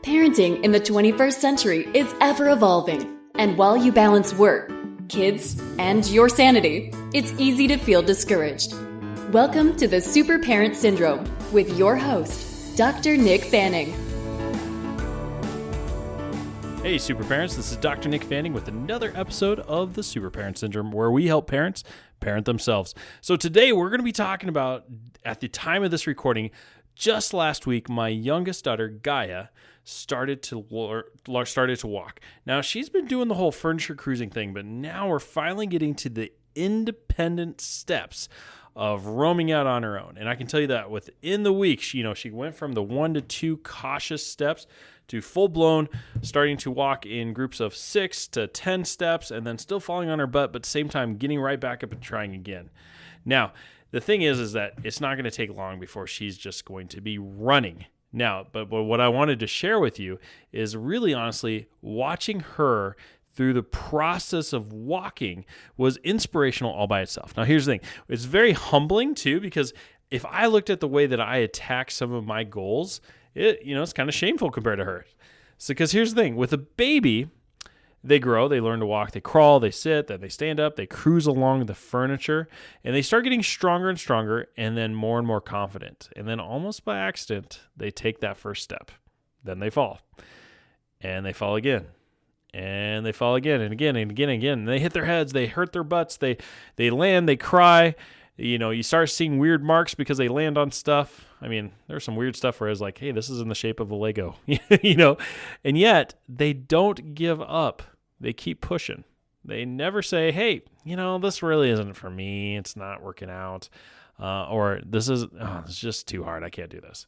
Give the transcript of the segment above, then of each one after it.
Parenting in the 21st century is ever evolving, and while you balance work, kids, and your sanity, it's easy to feel discouraged. Welcome to the Super Parent Syndrome with your host, Dr. Nick Fanning. Hey Super Parents, this is Dr. Nick Fanning with another episode of the Super Parent Syndrome, where we help parents parent themselves. So today we're going to be talking about, at the time of this recording, just last week, my youngest daughter, Gaia, started to walk. Now, she's been doing the whole furniture cruising thing, but now we're finally getting to the independent steps of roaming out on her own. And I can tell you that within the week, she went from the 1 to 2 cautious steps to full-blown starting to walk in groups of 6 to 10 steps and then still falling on her butt, but at the same time getting right back up and trying again. Now, the thing is that it's not going to take long before she's just going to be running. Now, but what I wanted to share with you is really honestly watching her through the process of walking was inspirational all by itself. Now, here's the thing. It's very humbling too, because if I looked at the way that I attack some of my goals, it's kind of shameful compared to hers. So, because here's the thing, with a baby, they grow, they learn to walk, they crawl, they sit, then they stand up, they cruise along the furniture, and they start getting stronger and stronger, and then more confident. And then almost by accident, they take that first step. Then they fall. And they fall again. And they fall again and again and again and again. And they hit their heads, they hurt their butts, they land, they cry. You start seeing weird marks because they land on stuff. I mean, there's some weird stuff where it's like, hey, this is in the shape of a Lego, and yet they don't give up. They keep pushing. They never say, hey, this really isn't for me. It's not working out. Or it's just too hard. I can't do this.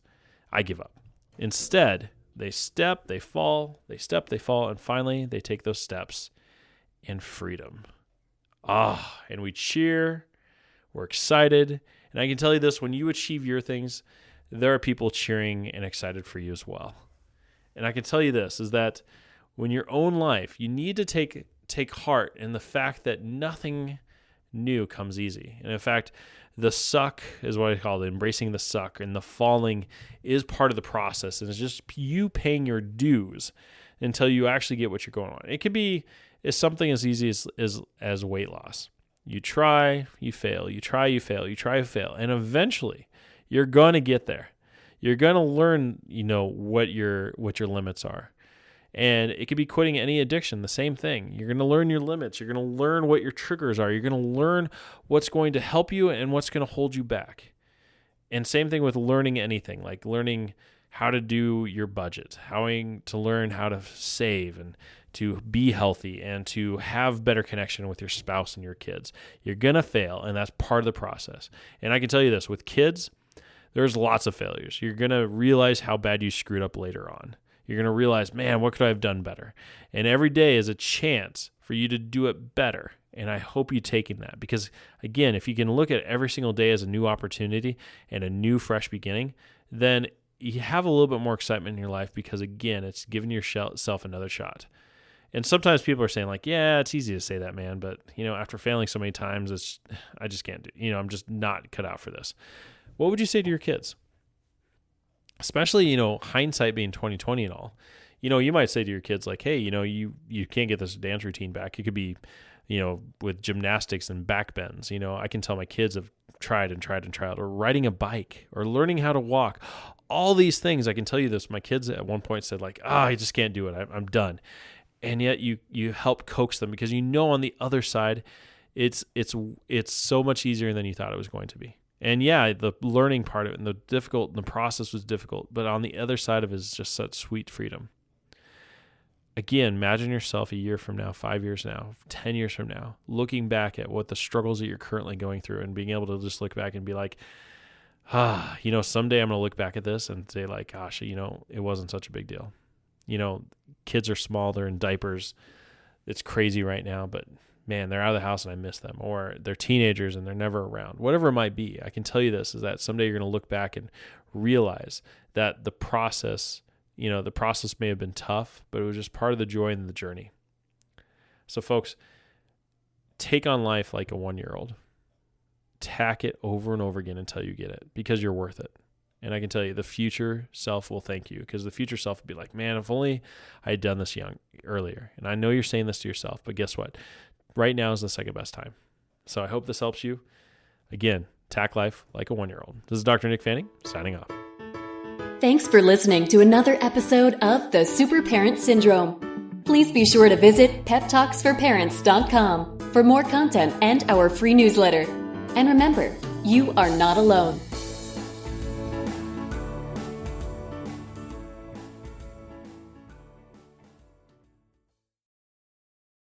I give up. Instead, they step, they fall, they step, they fall, and finally they take those steps in freedom. And we cheer. We're excited. And I can tell you this, when you achieve your things, there are people cheering and excited for you as well. And I can tell you this, is that when your own life, you need to take heart in the fact that nothing new comes easy. And in fact, the suck is what I call it, embracing the suck, and the falling is part of the process. And it's just you paying your dues until you actually get what you're going on. It could be something as easy as weight loss. You try, you fail. You try, you fail. You try, you fail. And eventually, you're going to get there. You're going to learn, what your limits are. And it could be quitting any addiction, the same thing. You're going to learn your limits. You're going to learn what your triggers are. You're going to learn what's going to help you and what's going to hold you back. And same thing with learning anything, like learning how to do your budget, how to learn how to save and to be healthy and to have better connection with your spouse and your kids. You're going to fail, and that's part of the process. And I can tell you this, with kids, there's lots of failures. You're going to realize how bad you screwed up later on. You're going to realize, man, what could I have done better? And every day is a chance for you to do it better. And I hope you're taking that, because, again, if you can look at every single day as a new opportunity and a new fresh beginning, then you have a little bit more excitement in your life, because, again, it's giving yourself another shot. And sometimes people are saying, like, yeah, it's easy to say that, man, but, after failing so many times, I just can't do, I'm just not cut out for this. What would you say to your kids? Especially, hindsight being 20/20 and all. You might say to your kids, like, hey, you can't get this dance routine back. It could be, with gymnastics and back bends. I can tell my kids have tried, or riding a bike, or learning how to walk. All these things, I can tell you this, my kids at one point said, like, I just can't do it. I'm done. And yet you help coax them, because on the other side, it's so much easier than you thought it was going to be. And yeah, the learning part of it and the process was difficult, but on the other side of it is just such sweet freedom. Again, imagine yourself a year from now, 5 years now, 10 years from now, looking back at what the struggles that you're currently going through and being able to just look back and be like, someday I'm going to look back at this and say, like, gosh, it wasn't such a big deal. Kids are small, they're in diapers. It's crazy right now, but man, they're out of the house and I miss them. Or they're teenagers and they're never around. Whatever it might be, I can tell you this, is that someday you're going to look back and realize that the process may have been tough, but it was just part of the joy and the journey. So folks, take on life like a 1-year-old. Tack it over and over again until you get it, because you're worth it. And I can tell you, the future self will thank you, because the future self will be like, man, if only I had done this earlier. And I know you're saying this to yourself, but guess what? Right now is the second best time. So I hope this helps you. Again, tack life like a 1-year-old. This is Dr. Nick Fanning, signing off. Thanks for listening to another episode of the Super Parent Syndrome. Please be sure to visit peptalksforparents.com for more content and our free newsletter. And remember, you are not alone.